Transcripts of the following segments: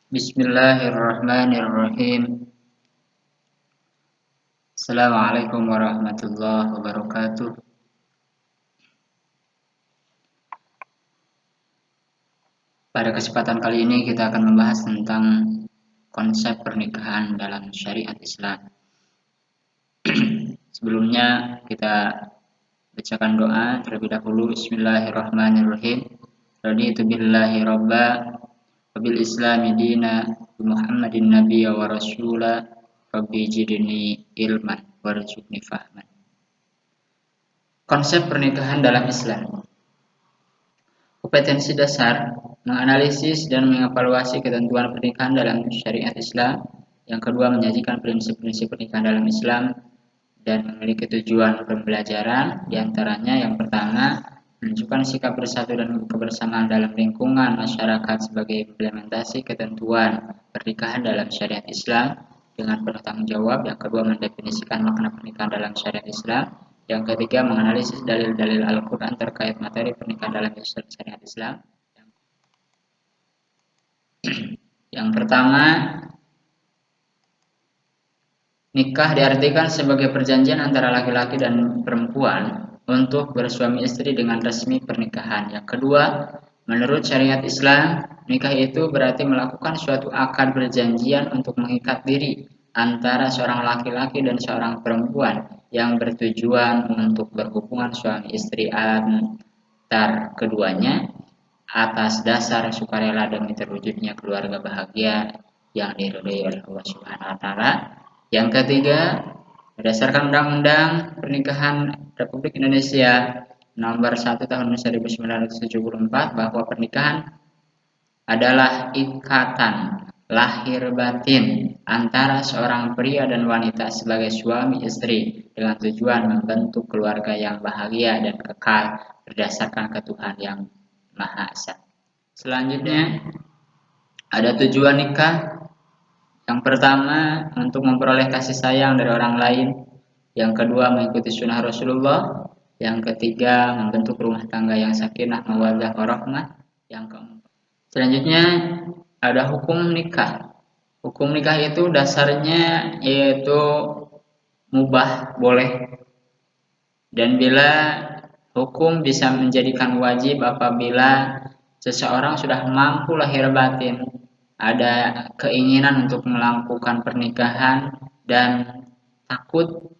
Bismillahirrahmanirrahim. Assalamualaikum warahmatullahi wabarakatuh. Pada kesempatan kali ini kita akan membahas tentang konsep pernikahan dalam syariat Islam. Sebelumnya kita bacakan doa terlebih dahulu. Bismillahirrahmanirrahim. Raditu billahi robba wabil islami dina Muhammadin nabiyya wa rasula rabbi jidni ilman warzuqni fahman. Konsep pernikahan dalam Islam. Kompetensi dasar menganalisis dan mengevaluasi ketentuan pernikahan dalam syariat Islam. Yang kedua, menyajikan prinsip-prinsip pernikahan dalam Islam dan memiliki tujuan pembelajaran. Di antaranya yang pertama, menunjukkan sikap bersatu dan kebersamaan dalam lingkungan masyarakat sebagai implementasi ketentuan pernikahan dalam syariat Islam dengan penuh tanggung jawab. Yang kedua, mendefinisikan makna pernikahan dalam syariat Islam. Yang ketiga, menganalisis dalil-dalil Al-Quran terkait materi pernikahan dalam syariat Islam. Yang pertama, nikah diartikan sebagai perjanjian antara laki-laki dan perempuan untuk bersuami istri dengan resmi pernikahan. Yang kedua, menurut syariat Islam, nikah itu berarti melakukan suatu akad perjanjian untuk mengikat diri antara seorang laki-laki dan seorang perempuan yang bertujuan untuk berhubungan suami istri antar keduanya atas dasar sukarela demi terwujudnya keluarga bahagia yang diridhoi oleh Allah Subhanahu wa taala. Yang ketiga, berdasarkan Undang-Undang Pernikahan Republik Indonesia Nomor 1 Tahun 1974 bahwa pernikahan adalah ikatan lahir batin antara seorang pria dan wanita sebagai suami istri dengan tujuan membentuk keluarga yang bahagia dan kekal berdasarkan ketuhanan yang Maha Esa. Selanjutnya ada tujuan nikah. Yang pertama, untuk memperoleh kasih sayang dari orang lain. Yang kedua, mengikuti sunnah Rasulullah. Yang ketiga, membentuk rumah tangga yang sakinah, mawaddah, warahmah. Yang keempat, selanjutnya ada hukum nikah. Hukum nikah itu dasarnya yaitu mubah, boleh. Dan bila hukum bisa menjadikan wajib apabila seseorang sudah mampu lahir batin, ada keinginan untuk melakukan pernikahan dan takut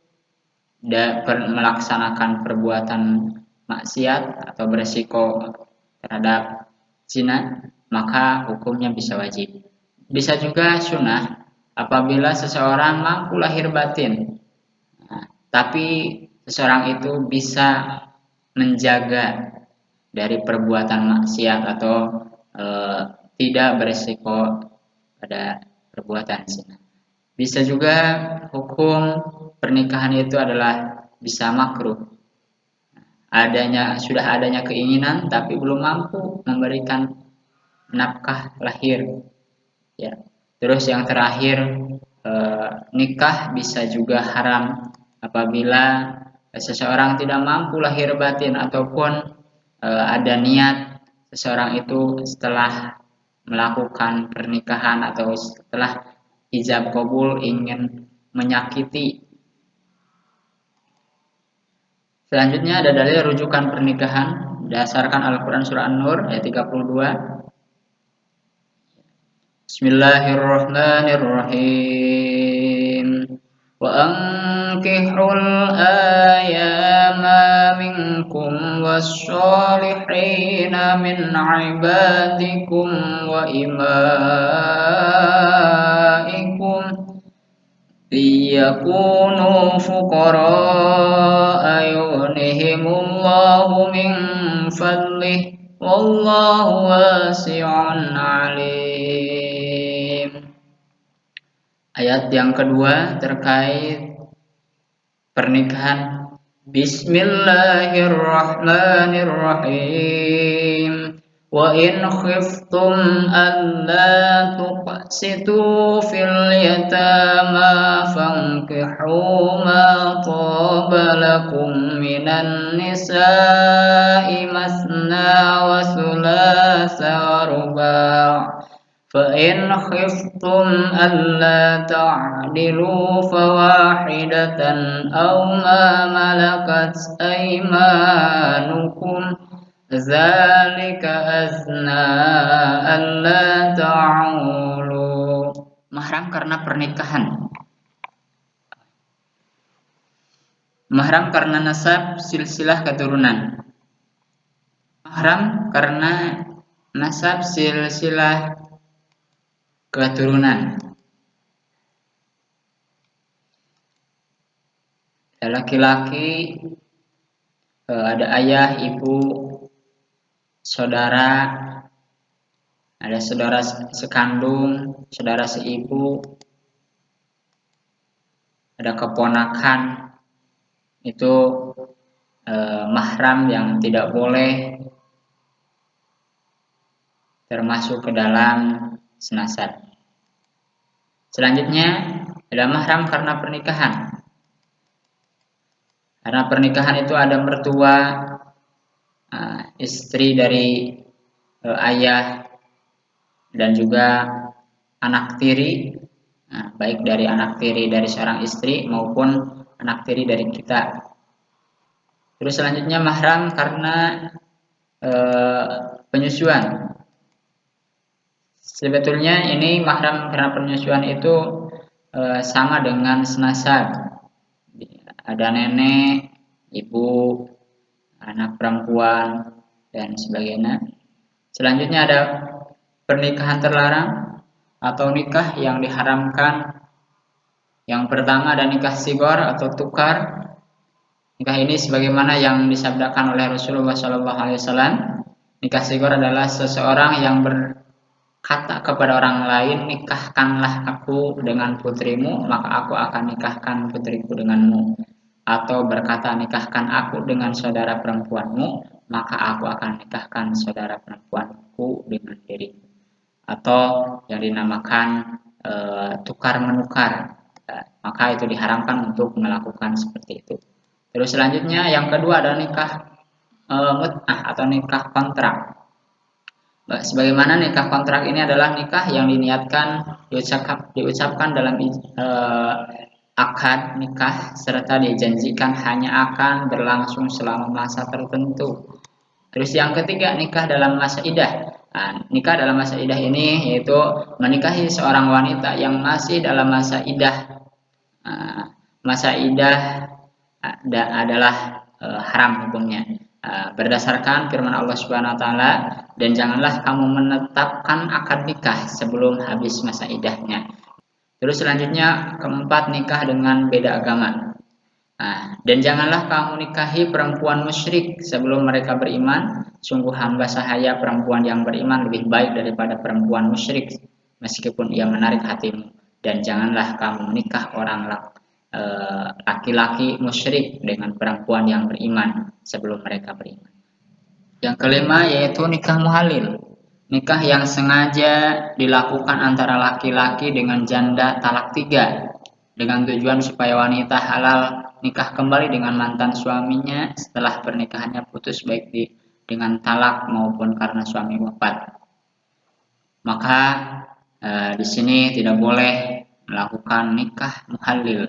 melaksanakan perbuatan maksiat atau beresiko terhadap zina, maka hukumnya bisa wajib. Bisa juga sunnah apabila seseorang mampu lahir batin, tapi seseorang itu bisa menjaga dari perbuatan maksiat atau tidak beresiko pada perbuatan zina. Bisa juga hukum pernikahan itu adalah bisa makruh. Sudah adanya keinginan tapi belum mampu memberikan nafkah lahir. Ya. Terus yang terakhir, nikah bisa juga haram apabila seseorang tidak mampu lahir batin ataupun ada niat seseorang itu setelah melakukan pernikahan atau setelah ijab kabul ingin menyakiti. Selanjutnya ada dalil rujukan pernikahan berdasarkan Al-Quran surah An-Nur ayat 32. Bismillahirrahmanirrahim. Wa ankihul ayama minkum wasshalihina min ibadikum wa imaikum liyakunu fuqara'a yughnihimullahu min fadlih wallahu wasi'un alim. Ayat yang kedua terkait pernikahan. Bismillahirrahmanirrahim. Wa in khiftum alla tuqsitu fil yatama fankihu ma taba lakum minan nisa'i masna wa thulatha wa ruba'. فإن خفتم ألا تعدلوا فواحدة أو ما ملكت أيمانكم ذلك أدنى ألا تعولوا. Mahram karena pernikahan. Mahram karena nasab silsilah keturunan. Mahram karena nasab silsilah keturunan. Laki-laki ada ayah, ibu, saudara, ada saudara sekandung, saudara seibu, ada keponakan. Itu mahram yang tidak boleh termasuk ke dalam senasab. Selanjutnya ada mahram karena pernikahan. Karena pernikahan itu ada mertua, istri dari ayah, dan juga anak tiri, baik dari anak tiri dari seorang istri maupun anak tiri dari kita. Terus selanjutnya mahram karena penyusuan. Sebetulnya ini mahram karena penyusuan itu sama dengan senasab. Ada nenek, ibu, anak perempuan, dan sebagainya. Selanjutnya ada pernikahan terlarang atau nikah yang diharamkan. Yang pertama ada nikah sigor atau tukar. Nikah ini sebagaimana yang disabdakan oleh Rasulullah SAW. Nikah sigor adalah seseorang yang berkata kepada orang lain, nikahkanlah aku dengan putrimu, maka aku akan nikahkan putriku denganmu. Atau berkata, nikahkan aku dengan saudara perempuanmu, maka aku akan nikahkan saudara perempuanku dengan dirimu. Atau yang dinamakan tukar menukar, maka itu diharamkan untuk melakukan seperti itu. Terus selanjutnya yang kedua adalah nikah mut'ah atau nikah kontrak. Sebagaimana nikah kontrak ini adalah nikah yang diniatkan diucapkan dalam akad nikah serta dijanjikan hanya akan berlangsung selama masa tertentu. Terus yang ketiga nikah dalam masa idah. Nikah dalam masa idah ini yaitu menikahi seorang wanita yang masih dalam masa idah. Masa idah adalah haram hukumnya. Berdasarkan firman Allah Subhanahu wa taala, dan janganlah kamu menetapkan akad nikah sebelum habis masa idahnya. Terus selanjutnya keempat, nikah dengan beda agama. Dan janganlah kamu nikahi perempuan musyrik sebelum mereka beriman. Sungguh hamba sahaya perempuan yang beriman lebih baik daripada perempuan musyrik meskipun ia menarik hatimu. Dan janganlah kamu menikah orang laki-laki musyrik dengan perempuan yang beriman sebelum mereka beriman. Yang kelima yaitu nikah muhalil. Nikah yang sengaja dilakukan antara laki-laki dengan janda talak 3 dengan tujuan supaya wanita halal nikah kembali dengan mantan suaminya setelah pernikahannya putus baik dengan talak maupun karena suami wafat. Maka di sini tidak boleh melakukan nikah muhalil.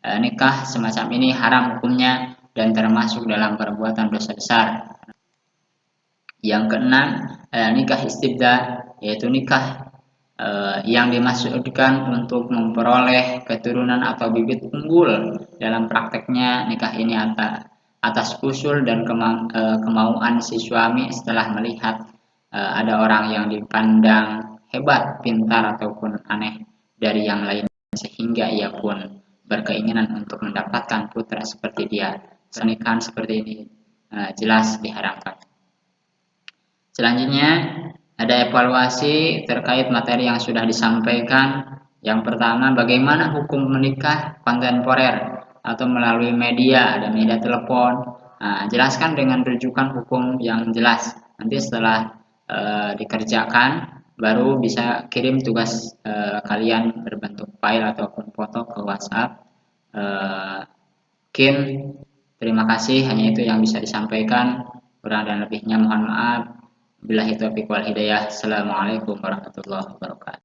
Nikah semacam ini haram hukumnya dan termasuk dalam perbuatan dosa besar. Yang keenam, nikah istibda, yaitu nikah yang dimaksudkan untuk memperoleh keturunan atau bibit unggul. Dalam prakteknya nikah ini atas usul dan kemauan si suami setelah melihat ada orang yang dipandang hebat, pintar ataupun aneh dari yang lain sehingga ia pun berkeinginan untuk mendapatkan putra seperti dia. Pernikahan seperti ini jelas diharamkan. Selanjutnya ada evaluasi terkait materi yang sudah disampaikan. Yang pertama, bagaimana hukum menikah kontemporer atau melalui media, ada media telepon. Jelaskan dengan rujukan hukum yang jelas. Nanti setelah dikerjakan, baru bisa kirim tugas kalian berbentuk file ataupun foto ke WhatsApp. Terima kasih, hanya itu yang bisa disampaikan. Kurang dan lebihnya mohon maaf. Billahi taufiq wal hidayah. Assalamualaikum warahmatullahi wabarakatuh.